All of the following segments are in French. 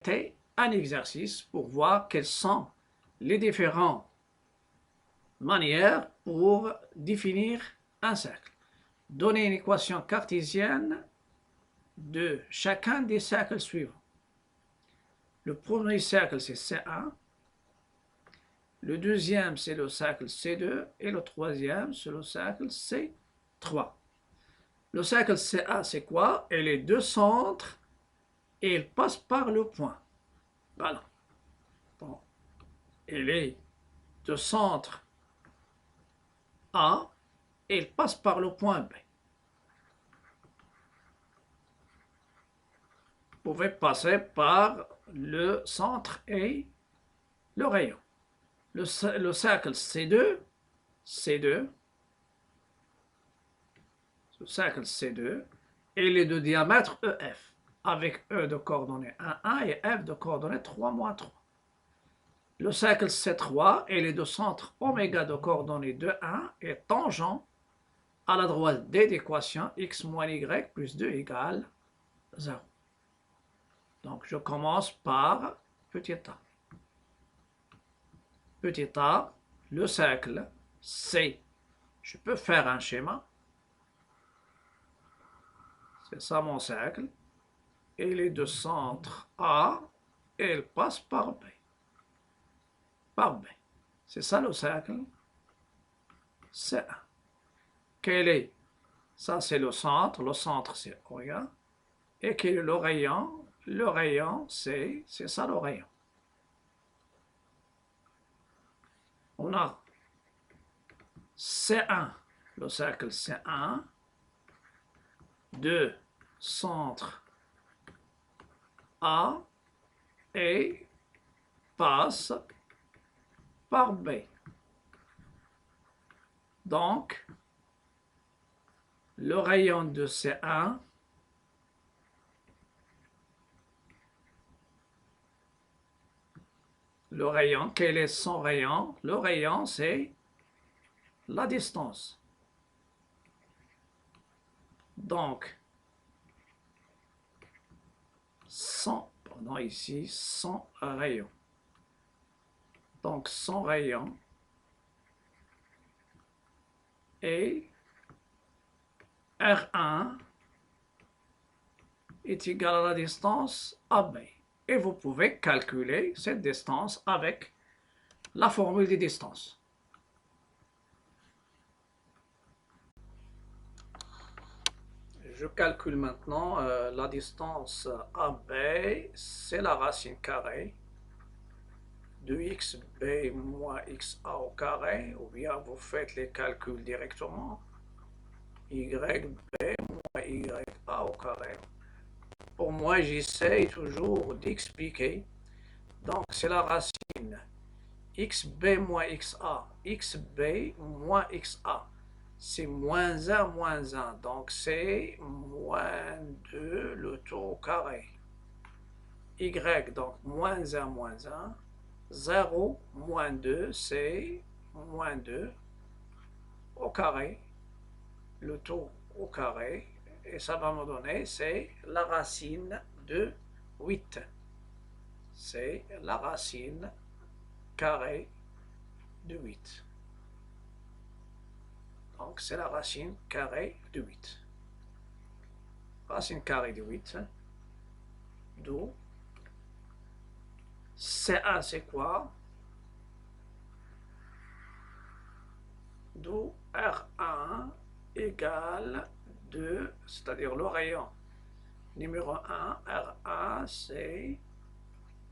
traiter un exercice pour voir quelles sont les différentes manières pour définir un cercle. Donnez une équation cartésienne de chacun des cercles suivants. Le premier cercle, c'est C1. Le deuxième, c'est le cercle C2. Et le troisième, c'est le cercle C3. Le cercle CA, c'est quoi? Et les deux centres, et ils passent par le point. Voilà. Bon. Et les deux centres A, et ils passent par le point B. Vous pouvez passer par le centre et le rayon. Le cercle C2, le cercle C2, et les deux diamètres EF, avec E de coordonnées 1, 1 et F de coordonnées 3, moins 3. Le cercle C3 et les deux centres oméga de coordonnées 2, 1 est tangent à la droite des équations x moins y plus 2 égale 0. Donc je commence par petit a. Petit a, le cercle C. Je peux faire un schéma. C'est ça mon cercle. Et les deux centres A, et ils passent par B. Par B. C'est ça le cercle C1. Quel est? Ça c'est le centre c'est oméga. Et quel est le rayon? Le rayon c'est ça le rayon. On a C1, le cercle C1, de centre A et passe par B. Donc, le rayon de C1 le rayon, quel est son rayon? Le rayon, c'est la distance. Donc, ici, son rayon. Donc, son rayon est R1 est égal à la distance AB. Et vous pouvez calculer cette distance avec la formule des distances. Je calcule maintenant la distance AB, c'est la racine carrée de xb moins xa au carré, ou bien vous faites les calculs directement, yb moins ya au carré. Pour moi, j'essaie toujours d'expliquer. Donc, c'est la racine xb moins xa, xb moins xa. C'est moins 1, moins 1. Donc, c'est moins 2 le tout au carré. Y, donc moins 1, moins 1. 0, moins 2, c'est moins 2 au carré. Le tout au carré. Et ça va me donner, c'est la racine de 8. C'est la racine carrée de 8. Donc, c'est la racine carrée de 8. Racine carrée de 8. D'où C1, c'est quoi? D'où R1 égale 2, c'est-à-dire le rayon numéro 1, R1, c'est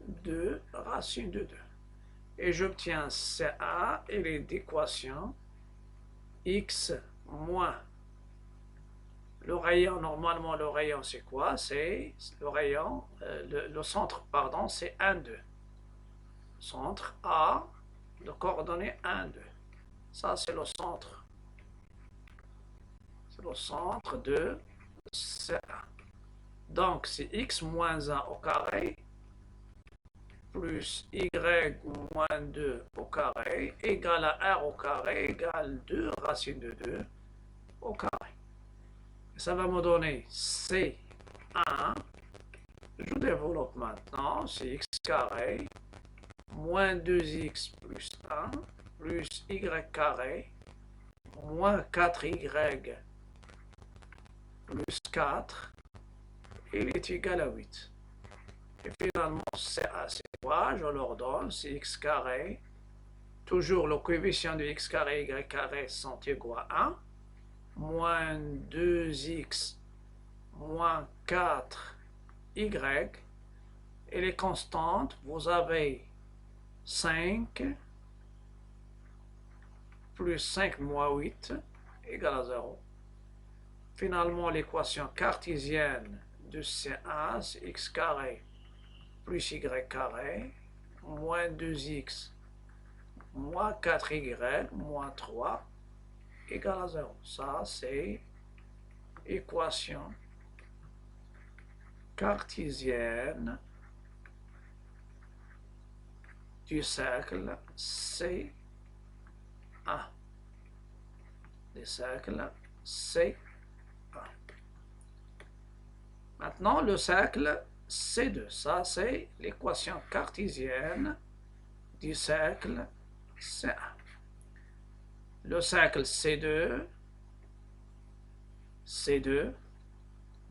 2 racine de 2. Et j'obtiens CA et les équations x moins le rayon, normalement le rayon c'est quoi? C'est le rayon, le centre, pardon, c'est 1, 2. Centre A, de coordonnées 1, 2. Ça c'est le centre. C'est le centre de C1. Donc c'est x moins 1 au carré plus y moins 2 au carré égale à r au carré égale 2 racine de 2 au carré. Ça va me donner C1 Je développe maintenant, c'est x carré moins 2x plus 1 plus y carré moins 4y plus 4, il est égal à 8. Et finalement, c'est quoi? Je leur donne, c'est x carré. Toujours le coefficient de x carré et y carré sont égaux à 1. Moins 2x moins 4y. Et les constantes, vous avez 5 plus 5 moins 8 égale à 0. Finalement, l'équation cartésienne de C1, c'est x carré plus y carré moins 2x moins 4y moins 3 égale à 0. Ça, c'est équation cartésienne du cercle C1. Du cercle C1. Maintenant, le cercle C2, ça c'est l'équation cartésienne du cercle C1. Le cercle C2,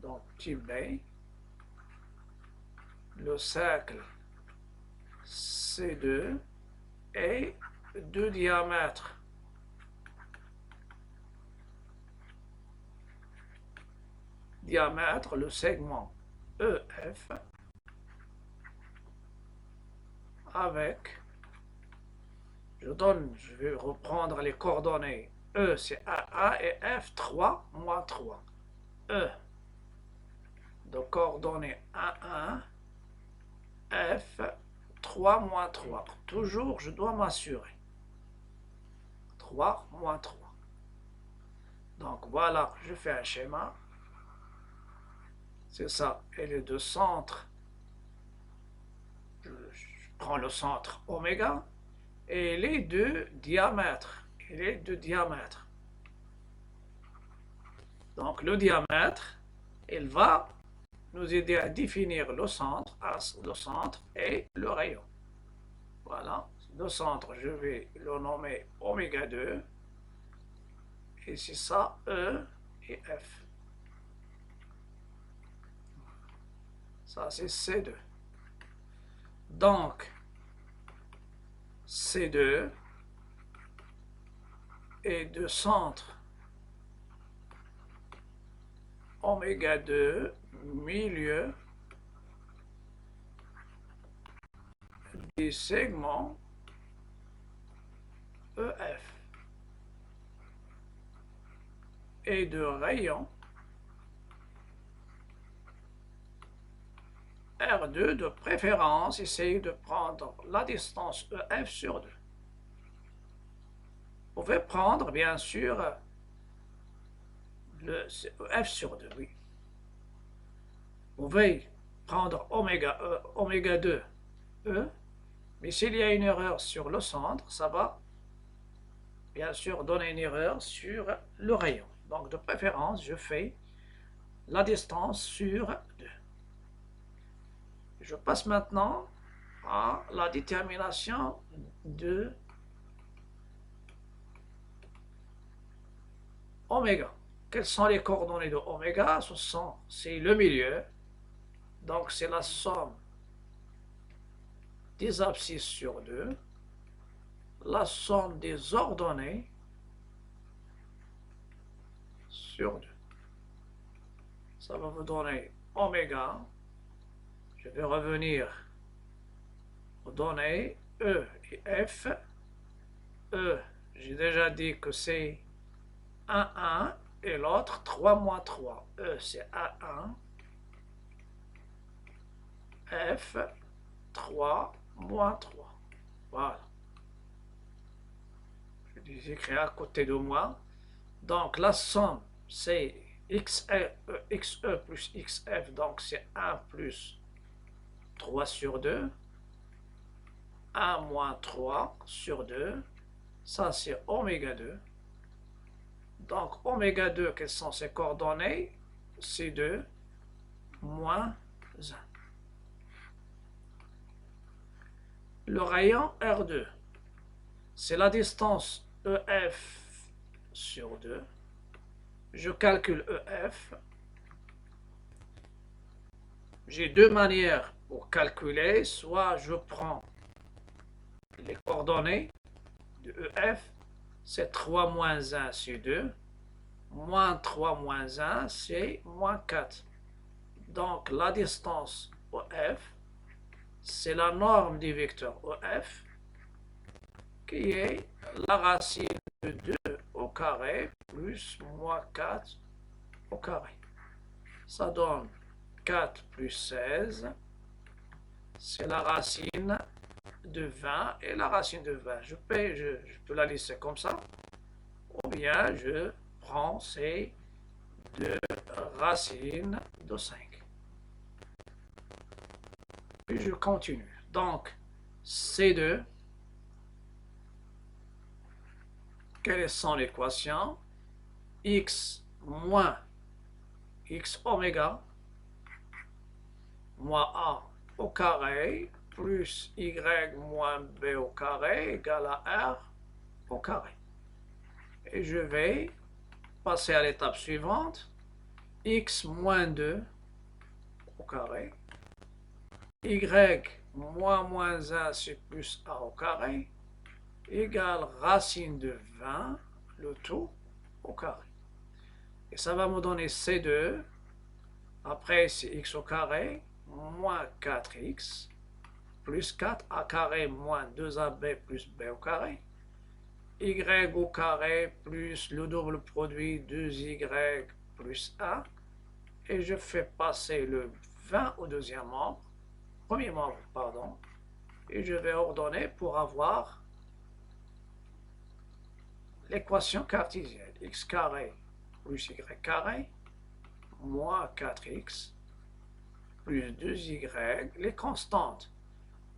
donc type B, le cercle C2 est de diamètre le segment EF avec, je vais reprendre les coordonnées. E c'est AA et F 3 moins 3. E de coordonnées 1, 1, F 3 moins 3. Toujours, je dois m'assurer. 3 moins 3. Donc voilà, je fais un schéma. C'est ça. Et les deux centres, je prends le centre oméga et les deux diamètres. Donc le diamètre, il va nous aider à définir le centre et le rayon. Voilà. Le centre, je vais le nommer oméga 2. Et c'est ça, E et F. Ça, c'est C2. Donc, C2 est de centre oméga 2 milieu du segment EF et de rayon R2 de préférence, essayez de prendre la distance EF sur 2. Vous pouvez prendre, bien sûr, le F sur 2, oui. Vous pouvez prendre oméga 2, E, mais s'il y a une erreur sur le centre, ça va, bien sûr, donner une erreur sur le rayon. Donc, de préférence, je fais la distance sur 2. Je passe maintenant à la détermination de oméga. Quelles sont les coordonnées de oméga? C'est le milieu. Donc c'est la somme des abscisses sur 2, la somme des ordonnées sur 2. Ça va vous donner oméga. Je vais revenir aux données E et F. E, j'ai déjà dit que c'est 1, 1 et l'autre 3 moins 3. E, c'est 1, 1. F, 3 moins 3. Voilà. Je les écris à côté de moi. Donc la somme, c'est xe plus xf, donc c'est 1 plus 3 sur 2. 1 moins 3 sur 2. Ça, c'est oméga 2. Donc, oméga 2, quelles sont ses coordonnées? C2 moins 1. le rayon R2. C'est la distance EF sur 2. Je calcule EF. J'ai deux manières pour calculer. Soit je prends les coordonnées de EF, c'est 3 moins 1 sur 2. Moins 3 moins 1, c'est moins 4. Donc la distance EF, c'est la norme du vecteur EF, qui est la racine de 2 au carré plus moins 4 au carré. Ça donne 4 plus 16, c'est la racine de 20, et la racine de 20, je peux la laisser comme ça, ou bien je prends ces deux racines de 5. Puis je continue. Donc, C2, quelle est son équation? X moins X oméga moins A au carré plus Y moins B au carré égale à R au carré. Et je vais passer à l'étape suivante. X moins 2 au carré. Y moins 1 c'est plus A au carré égale racine de 20, le tout au carré. Et ça va me donner C2. Après, c'est x au carré moins 4x plus 4a carré moins 2ab plus b au carré. Y au carré plus le double produit 2y plus a. Et je fais passer le 20 au premier membre, pardon. Et je vais ordonner pour avoir l'équation cartésienne. X carré plus y carré moins 4x plus 2y, les constantes.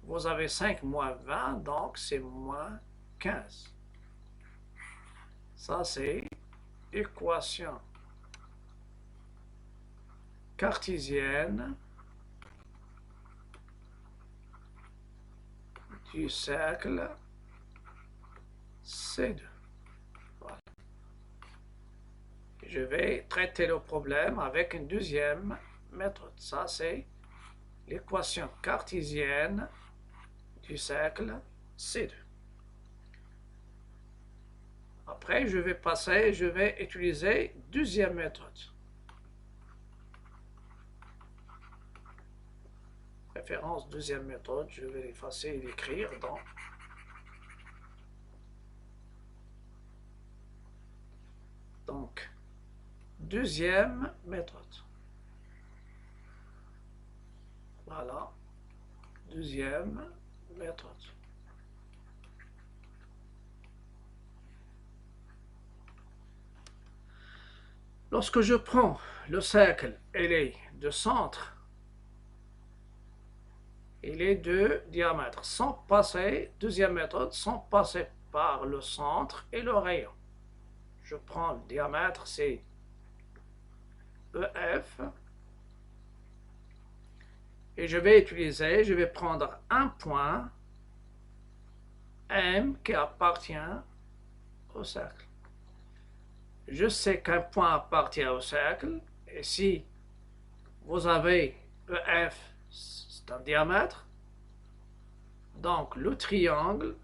Vous avez 5 moins 20, donc c'est moins 15. Ça, c'est équation cartésienne du cercle C2. Voilà. Je vais traiter le problème avec une deuxième méthode. Ça, c'est l'équation cartésienne du cercle C2. Après, je vais utiliser deuxième méthode. Référence deuxième méthode, je vais l'effacer et l'écrire dans donc deuxième méthode. Voilà, deuxième méthode. Lorsque je prends le cercle, il est de centre, il est de diamètre, sans passer, deuxième méthode, sans passer par le centre et le rayon. Je prends le diamètre, c'est EF, et je vais prendre un point M qui appartient au cercle. Je sais qu'un point appartient au cercle, et si vous avez EF, c'est un diamètre, donc le triangle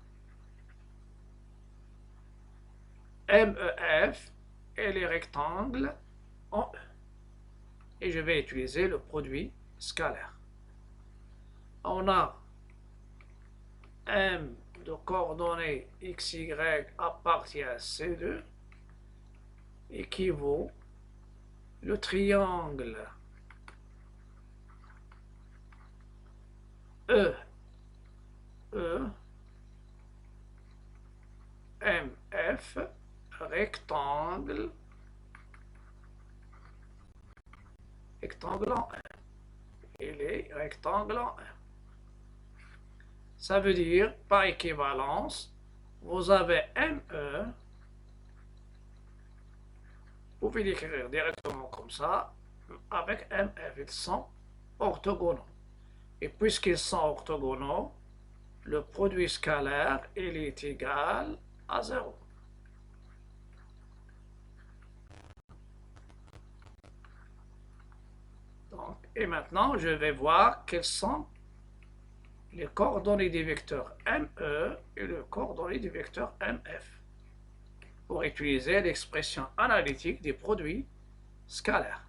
MEF et les rectangles en E. Et je vais utiliser le produit scalaire. On a M de coordonnées XY appartient à C2 équivaut le triangle MF rectangle en 1. Et les rectangles en 1. Ça veut dire, par équivalence, vous avez ME, vous pouvez l'écrire directement comme ça, avec MF, ils sont orthogonaux. Et puisqu'ils sont orthogonaux, le produit scalaire, il est égal à 0. Donc, et maintenant, je vais voir quelles sont les coordonnées du vecteur ME et les coordonnées du vecteur MF pour utiliser l'expression analytique des produits scalaires.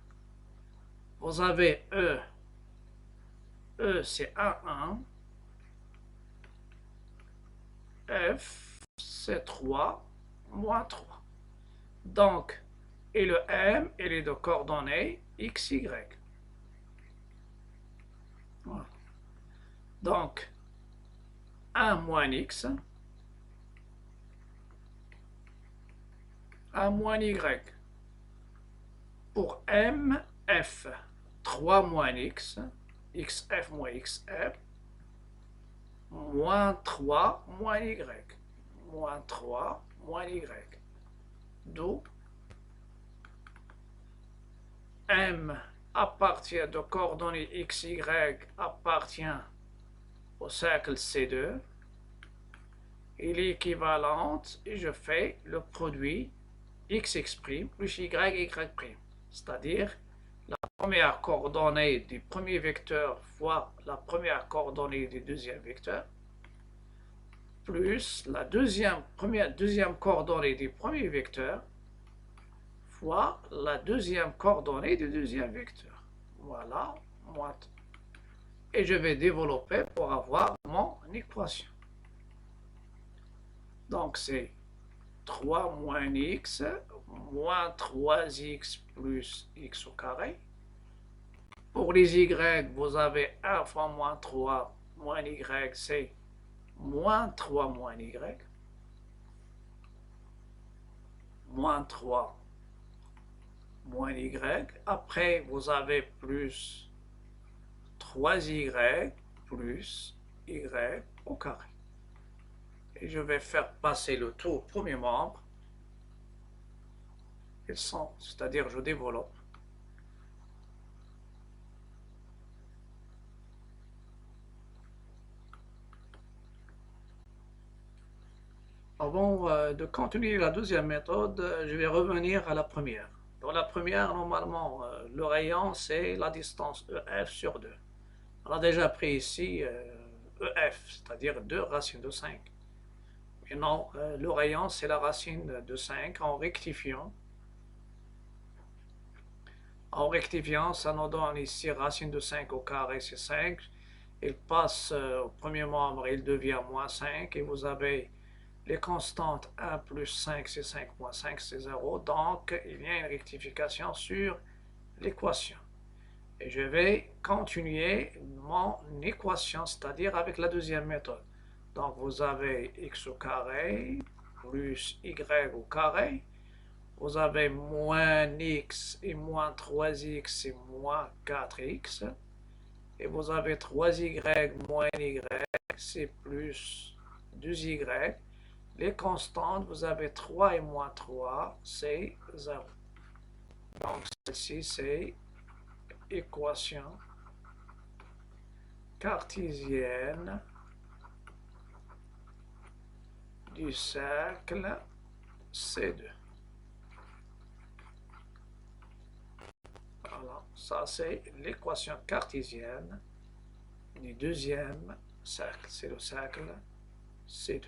Vous avez E c'est 1, 1, F c'est 3, moins 3. Donc, et le M, il est de coordonnées X, Y. Voilà. Donc, 1 moins X, 1 moins Y. Pour M, F, 3 moins X, XF moins XF, moins 3 moins Y. Moins 3 moins Y. D'où M appartient de coordonnées XY appartient au cercle C2. Il est équivalente et je fais le produit XX' plus YY'. C'est-à-dire la première coordonnée du premier vecteur fois la première coordonnée du deuxième vecteur plus la deuxième coordonnée du premier vecteur fois la deuxième coordonnée du deuxième vecteur. Voilà, et je vais développer pour avoir mon équation. Donc c'est 3 moins x moins 3x plus x au carré. Pour les y, vous avez 1 fois moins 3 moins y, c'est moins 3 moins y. Moins 3 moins y. Après, vous avez plus 3y plus y au carré. Et je vais faire passer le tout au premier membre. Ils sont, c'est-à-dire je développe. Avant de continuer la deuxième méthode, je vais revenir à la première. Dans la première, normalement, le rayon, c'est la distance EF sur 2. On a déjà pris ici EF, c'est-à-dire 2 racines de 5. Mais non, le rayon, c'est la racine de 5 en rectifiant. En rectifiant, ça nous donne ici racine de 5 au carré, c'est 5. Il passe au premier membre, il devient moins 5. Et vous avez les constantes 1 plus 5, c'est 5 moins 5, c'est 0. Donc, il y a une rectification sur l'équation. Et je vais continuer mon équation, c'est-à-dire avec la deuxième méthode. Donc, vous avez x au carré plus y au carré. Vous avez moins x et moins 3x et moins 4x. Et vous avez 3y moins y, c'est plus 2y. Les constantes, vous avez 3 et moins 3, c'est 0. Donc, celle-ci, c'est équation cartésienne du cercle C2. Voilà, ça c'est l'équation cartésienne du deuxième cercle. C'est le cercle C2.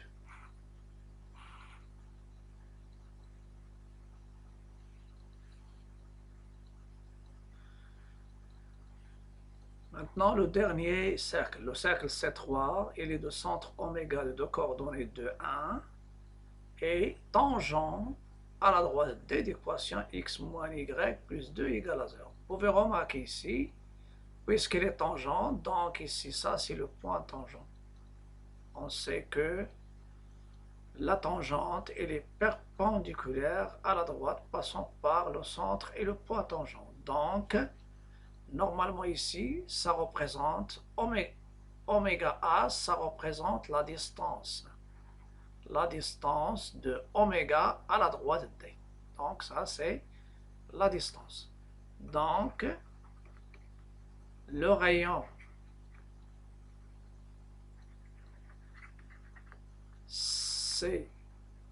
Maintenant, le dernier cercle, le cercle C3, il est de centre oméga de deux coordonnées de 1 et tangent à la droite D d'équation x moins y plus 2 égale à 0. Vous pouvez remarquer ici, puisqu'il est tangent, donc ici, ça c'est le point tangent. On sait que la tangente, elle est perpendiculaire à la droite, passant par le centre et le point tangent. Donc, normalement ici, ça représente oméga A, ça représente la distance de oméga à la droite D. Donc ça c'est la distance. Donc le rayon c'est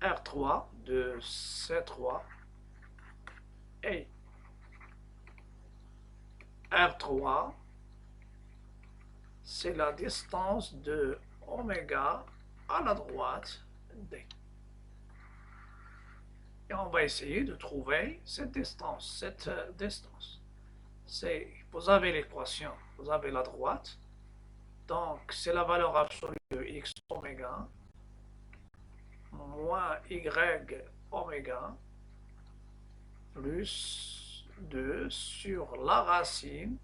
R3 de C3 et R3, c'est la distance de oméga à la droite D. Et on va essayer de trouver cette distance. Vous avez l'équation, vous avez la droite, donc c'est la valeur absolue de x oméga moins y oméga plus 2 sur la racine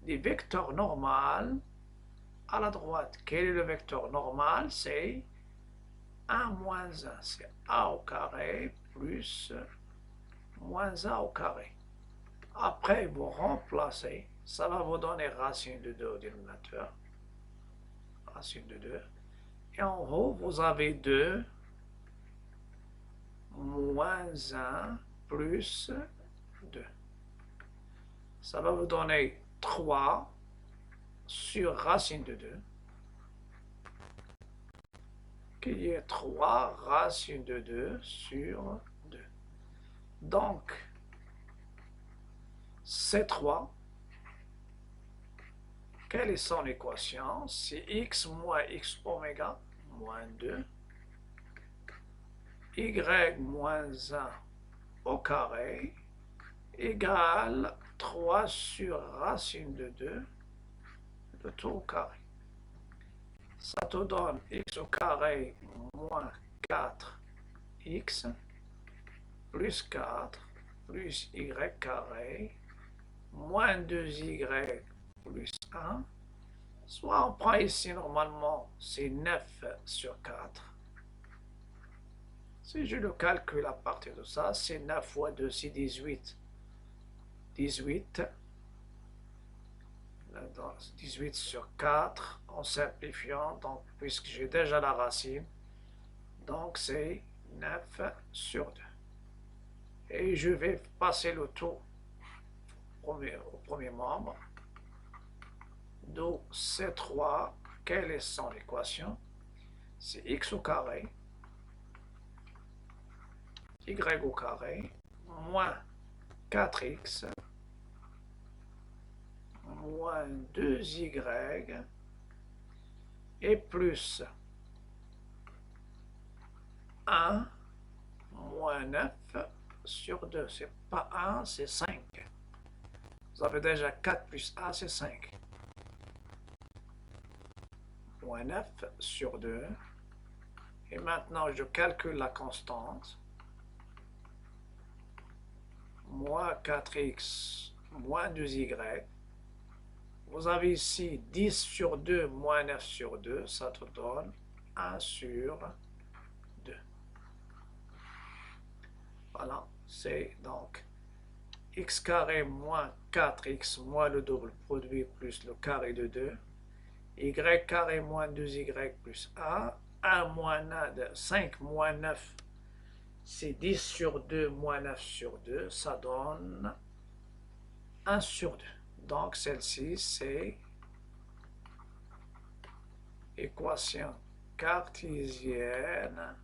du vecteur normal à la droite. Quel est le vecteur normal? C'est 1 moins 1, c'est a au carré plus moins a au carré. Après, vous remplacez, ça va vous donner racine de 2 au dénominateur. Racine de 2. Et en haut, vous avez 2 moins 1 plus 2. Ça va vous donner 3 sur racine de 2. Qui est 3 racine de 2 sur 2. Donc, C3, quelle est son équation? C'est x moins x oméga moins 2, y moins 1 au carré égale 3 sur racine de 2, le tout au carré. Ça te donne x au carré moins 4x plus 4 plus y carré moins 2y plus 1. Soit on prend ici normalement c'est 9 sur 4. Si je le calcule à partir de ça, c'est 9 fois 2, c'est 18. 18 sur 4 en simplifiant, donc puisque j'ai déjà la racine, donc c'est 9 sur 2. Et je vais passer le tout au premier membre. Donc C3, quelle est son équation? C'est x au carré, y au carré, moins 4x, moins 2y, et plus 1, moins 9 sur 2. C'est pas 1, c'est 5. Vous avez déjà 4 plus 1, c'est 5. Moins 9 sur 2. Et maintenant, je calcule la constante. Moins 4x, moins 2y. Vous avez ici 10 sur 2 moins 9 sur 2. Ça te donne 1 sur 2. Voilà, c'est donc x carré moins 4x moins le double produit plus le carré de 2. Y carré moins 2y plus 1. 1 moins 9, 5 moins 9, c'est 10 sur 2 moins 9 sur 2. Ça donne 1 sur 2. Donc celle-ci, c'est équation cartésienne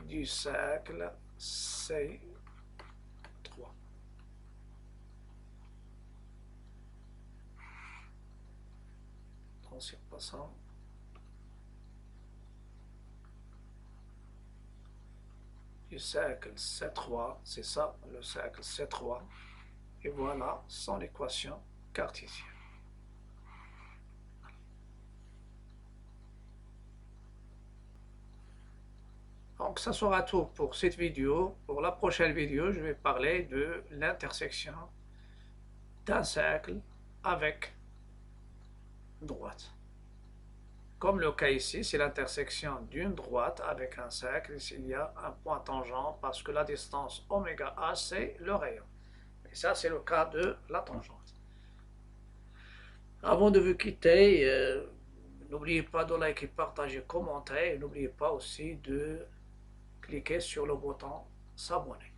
du cercle C3. Donc c'est pas ça. Du cercle C3, c'est ça, le cercle C3. Et voilà son équation cartésienne. Donc ça sera tout pour cette vidéo. Pour la prochaine vidéo, je vais parler de l'intersection d'un cercle avec droite. Comme le cas ici, c'est l'intersection d'une droite avec un cercle. Il y a un point tangent parce que la distance oméga A, c'est le rayon. Et ça, c'est le cas de la tangente. Avant de vous quitter, n'oubliez pas de liker, partager, commenter. Et n'oubliez pas aussi de cliquer sur le bouton s'abonner.